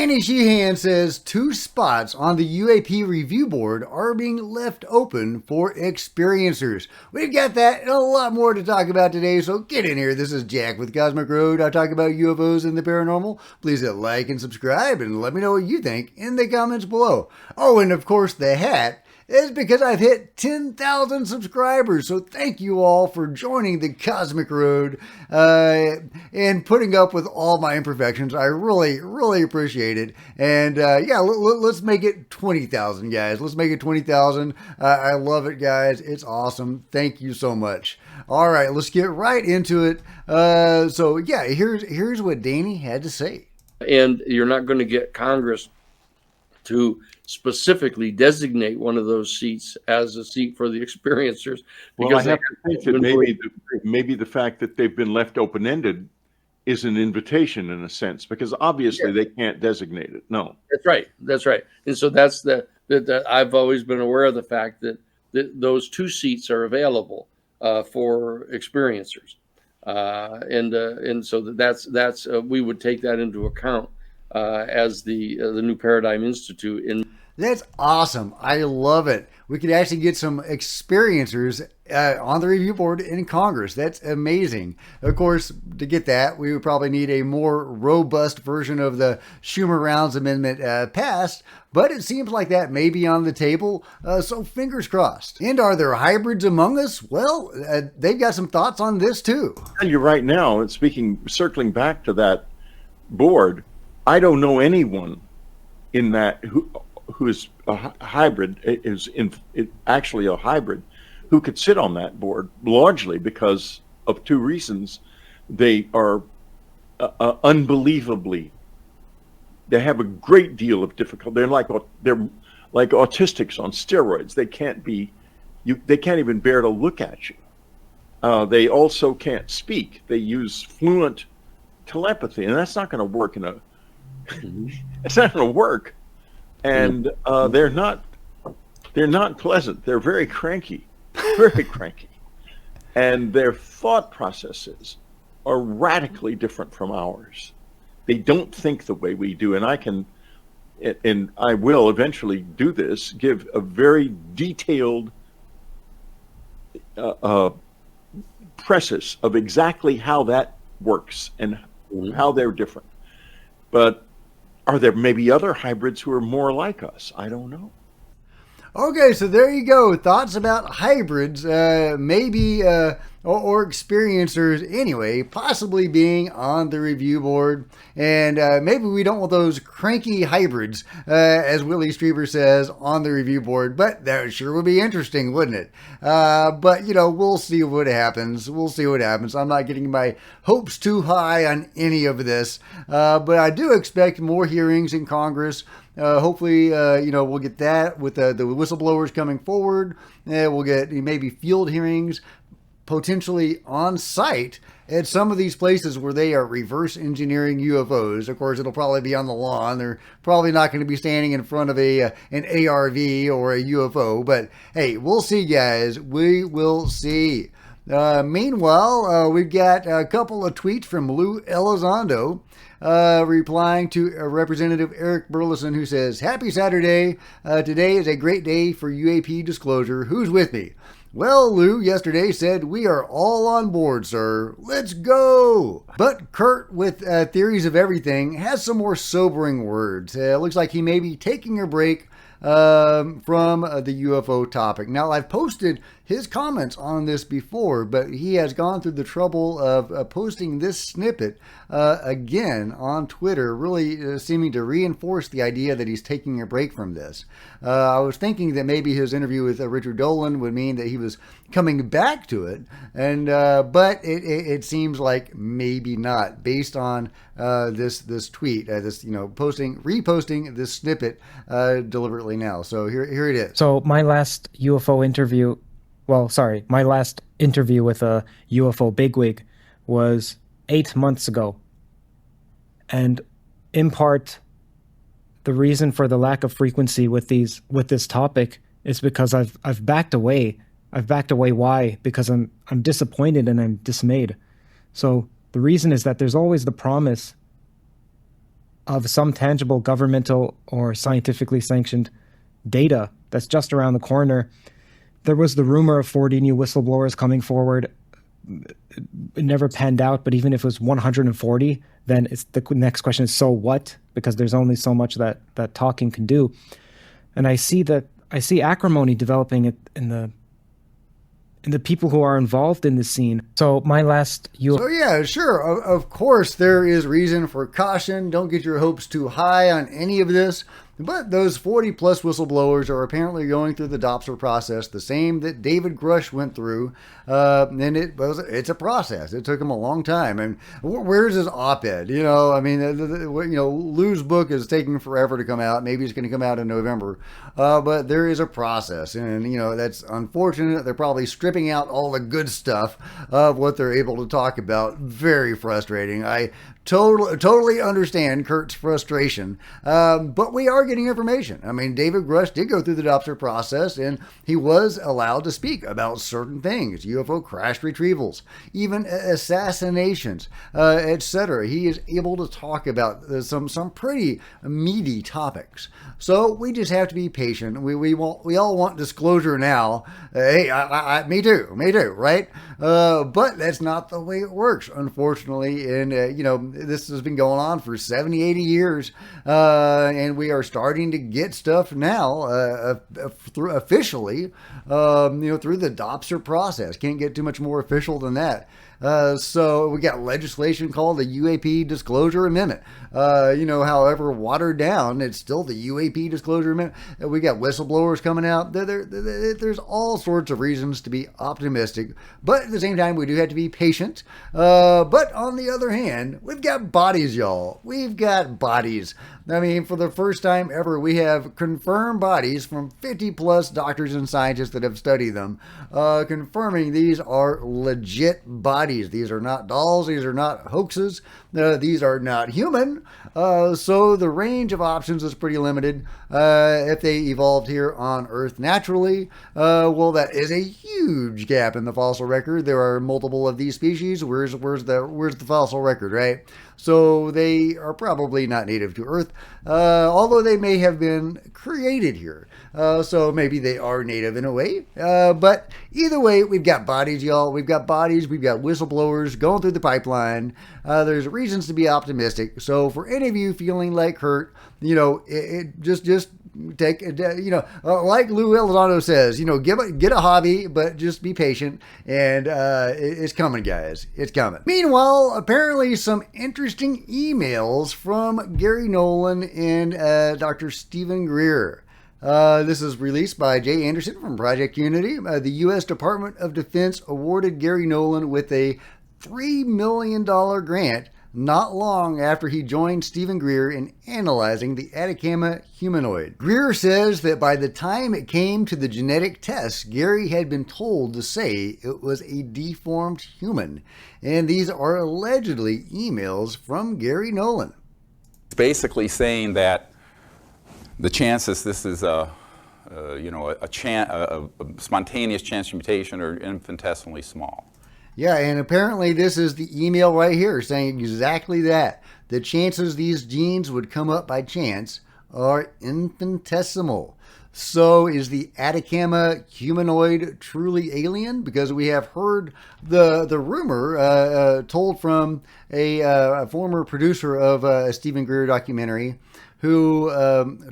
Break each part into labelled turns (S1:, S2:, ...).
S1: Danny Sheehan says 2 spots on the UAP review board are being left open for experiencers. We've got that and a lot more to talk about today, so get in here. This is Jack with Cosmic Road. I talk about UFOs and the paranormal. Please hit like and subscribe and let me know what you think in the comments below. Oh, and of course the hat is because I've hit 10,000 subscribers. So thank you all for joining the Cosmic Road and putting up with all my imperfections. I really appreciate it. And yeah, let's make it 20,000, guys. Let's make it 20,000. I love it, guys. It's awesome. Thank you so much. All right, let's get right into it. So yeah, here's what Danny had to say.
S2: And you're not going to get Congress to specifically designate one of those seats as a seat for the experiencers.
S3: Well, I have to think that maybe the fact that they've been left open-ended is an invitation in a sense, because obviously they can't designate it. No,
S2: that's right. And so that's that I've always been aware of the fact that those 2 seats are available for experiencers, and so that's we would take that into account as the New Paradigm Institute.
S1: That's awesome. I love it. We could actually get some experiencers on the review board in Congress. That's amazing. Of course, to get that, we would probably need a more robust version of the Schumer-Rounds Amendment passed, but it seems like that may be on the table, so fingers crossed. And are there hybrids among us? Well, they've got some thoughts on this too.
S3: And you're right now, and circling back to that board, I don't know anyone in that who is a hybrid, actually a hybrid, who could sit on that board, largely because of 2 reasons. They are unbelievably, they have a great deal of difficulty. They're like autistics on steroids. They can't even bear to look at you. They also can't speak. They use fluent telepathy, and that's not going to work it's not going to work. And they're not pleasant. They're very cranky, and their thought processes are radically different from ours. They don't think the way we do, and I will eventually do this, give a very detailed preface of exactly how that works and how they're different. But are there maybe other hybrids who are more like us? I don't know.
S1: Okay, so there you go. Thoughts about hybrids, maybe, or experiencers anyway, possibly being on the review board. And maybe we don't want those cranky hybrids, as Willie Strieber says, on the review board. But that sure would be interesting, wouldn't it? But, we'll see what happens. I'm not getting my hopes too high on any of this. But I do expect more hearings in Congress. Hopefully, we'll get that with the whistleblowers coming forward. We'll get maybe field hearings, potentially on site at some of these places where they are reverse engineering UFOs. Of course, it'll probably be on the lawn. They're probably not going to be standing in front of an ARV or a UFO. But hey, we'll see, guys. We will see. Meanwhile, we've got a couple of tweets from Lou Elizondo. Replying to Representative Eric Burleson, who says, "Happy Saturday. Today is a great day for UAP disclosure. Who's with me?" Well, Lou yesterday said, "We are all on board, sir. Let's go." But Kurt, with Theories of Everything, has some more sobering words. It looks like he may be taking a break from the UFO topic. Now, I've posted his comments on this before, but he has gone through the trouble of posting this snippet again on Twitter, really seeming to reinforce the idea that he's taking a break from this. I was thinking that maybe his interview with Richard Dolan would mean that he was coming back to it, and but it seems like maybe not, based on this tweet, reposting this snippet deliberately now. So here it is.
S4: So my last UFO interview, my last interview with a UFO bigwig was 8 months ago. And in part, the reason for the lack of frequency with this topic is because I've backed away. I've backed away. Why? Because I'm disappointed and I'm dismayed. So the reason is that there's always the promise of some tangible governmental or scientifically sanctioned data that's just around the corner. There was the rumor of 40 new whistleblowers coming forward. It never panned out, but even if it was 140, then the next question is, so what? Because there's only so much that talking can do. And I see acrimony developing in the people who are involved in the scene. So my last
S1: So yeah, sure. Of course, there is reason for caution. Don't get your hopes too high on any of this. But those 40 plus whistleblowers are apparently going through the Doppler process, the same that David Grush went through. And it's a process. It took him a long time. And where's his op-ed? You know, I mean, Lou's book is taking forever to come out. Maybe it's going to come out in November. But there is a process. And, that's unfortunate. They're probably stripping out all the good stuff of what they're able to talk about. Very frustrating. I totally understand Kurt's frustration, but we are getting information. I mean, David Grush did go through the Doppler process, and he was allowed to speak about certain things, UFO crash retrievals, even assassinations, etc. He is able to talk about some pretty meaty topics. So we just have to be patient. We all want disclosure now. Hey, me too, right? But that's not the way it works, unfortunately. And this has been going on for 70, 80 years, and we are starting to get stuff now officially, through the Doppler process. Can't get too much more official than that. So we got legislation called the UAP Disclosure Amendment. However watered down, it's still the UAP Disclosure Amendment. We got whistleblowers coming out. There's all sorts of reasons to be optimistic, but at the same time, we do have to be patient. But on the other hand, we've got bodies, y'all. We've got bodies. I mean, for the first time ever, we have confirmed bodies from 50 plus doctors and scientists that have studied them, confirming these are legit bodies. These are not dolls. These are not hoaxes. These are not human. So the range of options is pretty limited. If they evolved here on Earth naturally, well, that is a huge gap in the fossil record. There are multiple of these species. Where's the fossil record, right? So they are probably not native to Earth, although they may have been created here. So maybe they are native in a way. But either way, we've got bodies, y'all. We've got bodies. We've got whistleblowers going through the pipeline. There's reasons to be optimistic. So for any of you feeling like Kurt, just take, like Lou Elizondo says, get a hobby, but just be patient. And it's coming, guys. It's coming. Meanwhile, apparently some interesting emails from Gary Nolan and Dr. Stephen Greer. This is released by Jay Anderson from Project Unity. The U.S. Department of Defense awarded Gary Nolan with a $3 million grant not long after he joined Stephen Greer in analyzing the Atacama humanoid. Greer says that by the time it came to the genetic tests, Gary had been told to say it was a deformed human. And these are allegedly emails from Gary Nolan.
S5: It's basically saying that the chances this is a spontaneous chance mutation are infinitesimally small.
S1: Yeah, and apparently this is the email right here saying exactly that. The chances these genes would come up by chance are infinitesimal. So is the Atacama humanoid truly alien? Because we have heard the rumor told from a former producer of a Stephen Greer documentary who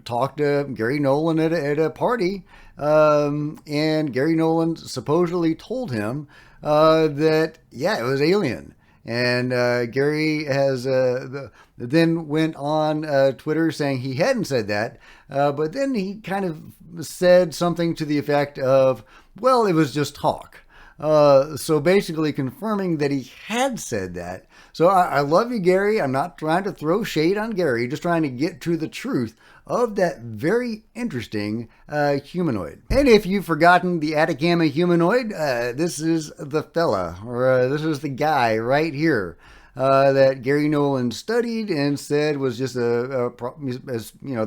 S1: talked to Gary Nolan at a party, and Gary Nolan supposedly told him that, yeah, it was alien. And Gary has then went on Twitter saying he hadn't said that, but then he kind of said something to the effect of, well, it was just talk. So basically confirming that he had said that. So I love you, Gary. I'm not trying to throw shade on Gary, just trying to get to the truth of that very interesting humanoid. And if you've forgotten the Atacama humanoid, this is the fella, or this is the guy right here that Gary Nolan studied and said was just the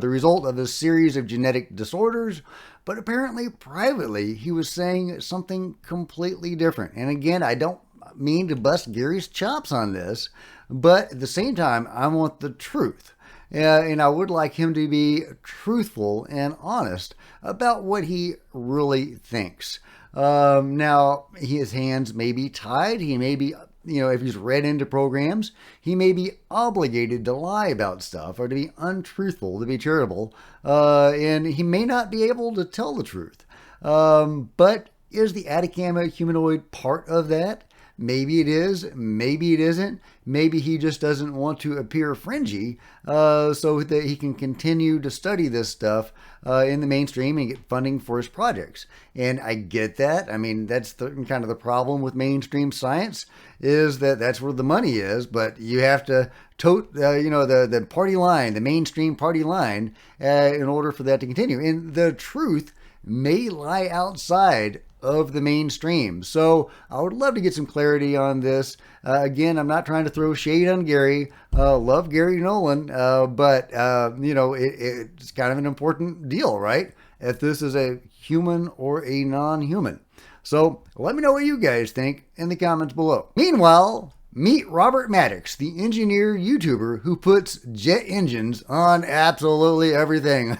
S1: result of a series of genetic disorders. But apparently, privately, he was saying something completely different. And again, I don't mean to bust Gary's chops on this, but at the same time, I want the truth. and I would like him to be truthful and honest about what he really thinks. Now, his hands may be tied. He may be, if he's read into programs, he may be obligated to lie about stuff or to be untruthful, to be charitable, and he may not be able to tell the truth. But is the Atacama humanoid part of that? Maybe it is, maybe it isn't. Maybe he just doesn't want to appear fringy so that he can continue to study this stuff in the mainstream and get funding for his projects. And I get that. I mean, that's kind of the problem with mainstream science, is that that's where the money is, but you have to tote, the party line, the mainstream party line, in order for that to continue. And the truth may lie outside of the mainstream. So I would love to get some clarity on this. Again, I'm not trying to throw shade on Gary. Love Gary Nolan, but it's kind of an important deal, right? If this is a human or a non-human. So let me know what you guys think in the comments below. Meanwhile, meet Robert Maddox, the engineer YouTuber who puts jet engines on absolutely everything.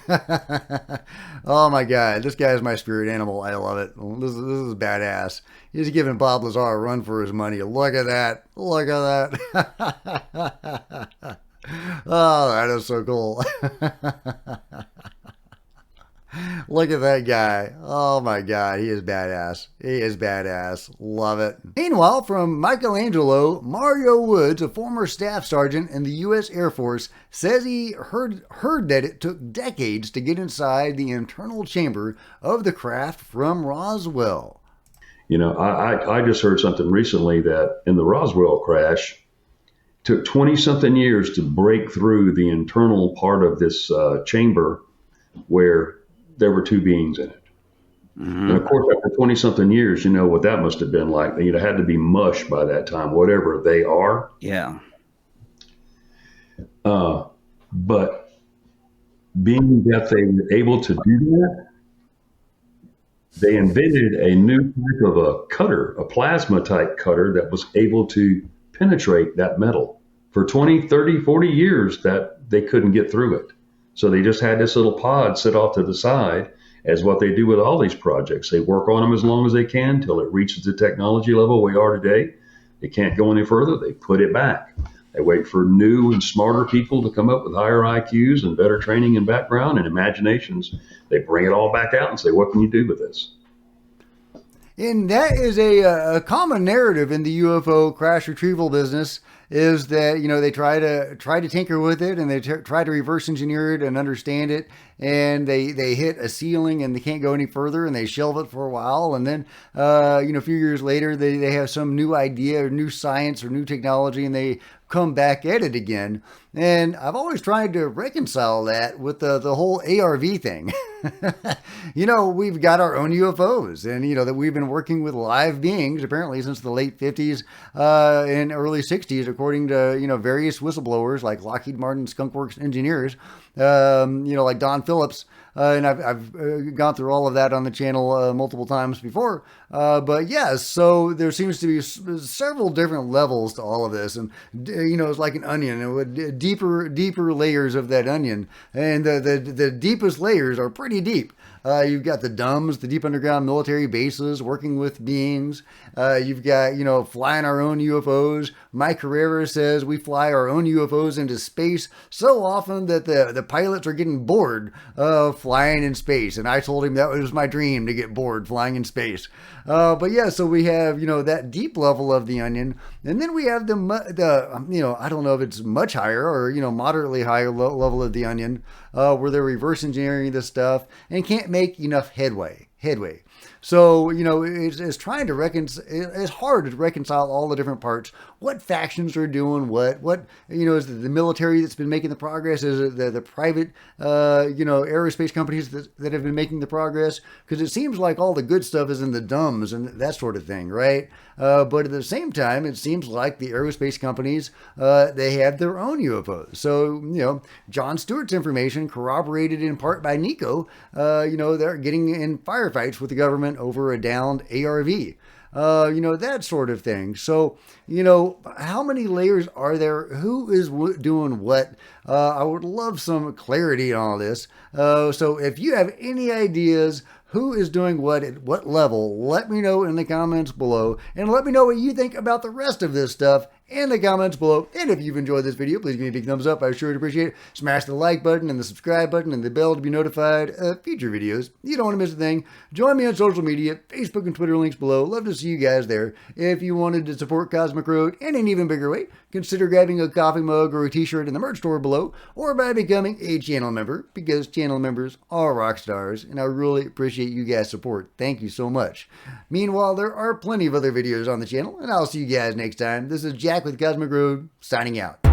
S1: Oh my God, this guy is my spirit animal. I love it. This is badass. He's giving Bob Lazar a run for his money. Look at that. Look at that. Oh, that is so cool. Look at that guy. Oh my God, he is badass. He is badass. Love it. Meanwhile, from Michelangelo, Mario Woods, a former staff sergeant in the U.S. Air Force, says he heard that it took decades to get inside the internal chamber of the craft from Roswell.
S6: I just heard something recently that in the Roswell crash, it took 20-something years to break through the internal part of this chamber where there were two beings in it. Mm-hmm. And of course, after 20-something years, you know what that must have been like. It had to be mush by that time, whatever they are.
S7: Yeah.
S6: But being that they were able to do that, they invented a new type of a cutter, a plasma type cutter that was able to penetrate that metal. For 20, 30, 40 years that they couldn't get through it. So they just had this little pod sit off to the side, as what they do with all these projects. They work on them as long as they can till it reaches the technology level we are today. They can't go any further. They put it back. They wait for new and smarter people to come up with higher IQs and better training and background and imaginations. They bring it all back out and say, what can you do with this?
S1: And that is a common narrative in the UFO crash retrieval business, is that, they try to tinker with it, and they try to reverse engineer it and understand it, and they hit a ceiling and they can't go any further, and they shelve it for a while, and then a few years later they have some new idea or new science or new technology, and they come back at it again. And I've always tried to reconcile that with the whole ARV thing. We've got our own UFOs, and that we've been working with live beings apparently since the late 50s and early 60s, according to various whistleblowers like Lockheed Martin Skunk Works engineers, like Don Phillips. And I've gone through all of that on the channel multiple times before. But yes, so there seems to be several different levels to all of this. And, it's like an onion, and with deeper layers of that onion. And the deepest layers are pretty deep. You've got the DUMBs, the deep underground military bases, working with beings. You've got, flying our own UFOs. Mike Carrera says we fly our own UFOs into space so often that the pilots are getting bored flying in space. And I told him that was my dream, to get bored flying in space. But yeah, so we have, that deep level of the onion. And then we have the I don't know if it's much higher or, moderately higher level of the onion, where they're reverse engineering this stuff and can't make enough headway. So, it's trying to it's hard to reconcile all the different parts. What factions are doing what, is it the military that's been making the progress? Is it the private, aerospace companies that have been making the progress? Because it seems like all the good stuff is in the DUMBs and that sort of thing, right? But at the same time, it seems like the aerospace companies, they have their own UFOs. So, John Stewart's information, corroborated in part by Nico, they're getting in firefights with the government over a downed ARV. that sort of thing. So, how many layers are there? Who is doing what? I would love some clarity on all this. So if you have any ideas, who is doing what at what level, let me know in the comments below, and let me know what you think about the rest of this stuff in the comments below. And if you've enjoyed this video, please give me a big thumbs up. I sure would appreciate it. Smash the like button and the subscribe button and the bell to be notified of future videos. You don't want to miss a thing. Join me on social media, Facebook and Twitter, links below. Love to see you guys there. If you wanted to support Cosmic Road in an even bigger way, consider grabbing a coffee mug or a t-shirt in the merch store below, or by becoming a channel member, because channel members are rock stars, and I really appreciate you guys' support. Thank you so much. Meanwhile, there are plenty of other videos on the channel, and I'll see you guys next time. This is Jack with Cosmic Road, signing out.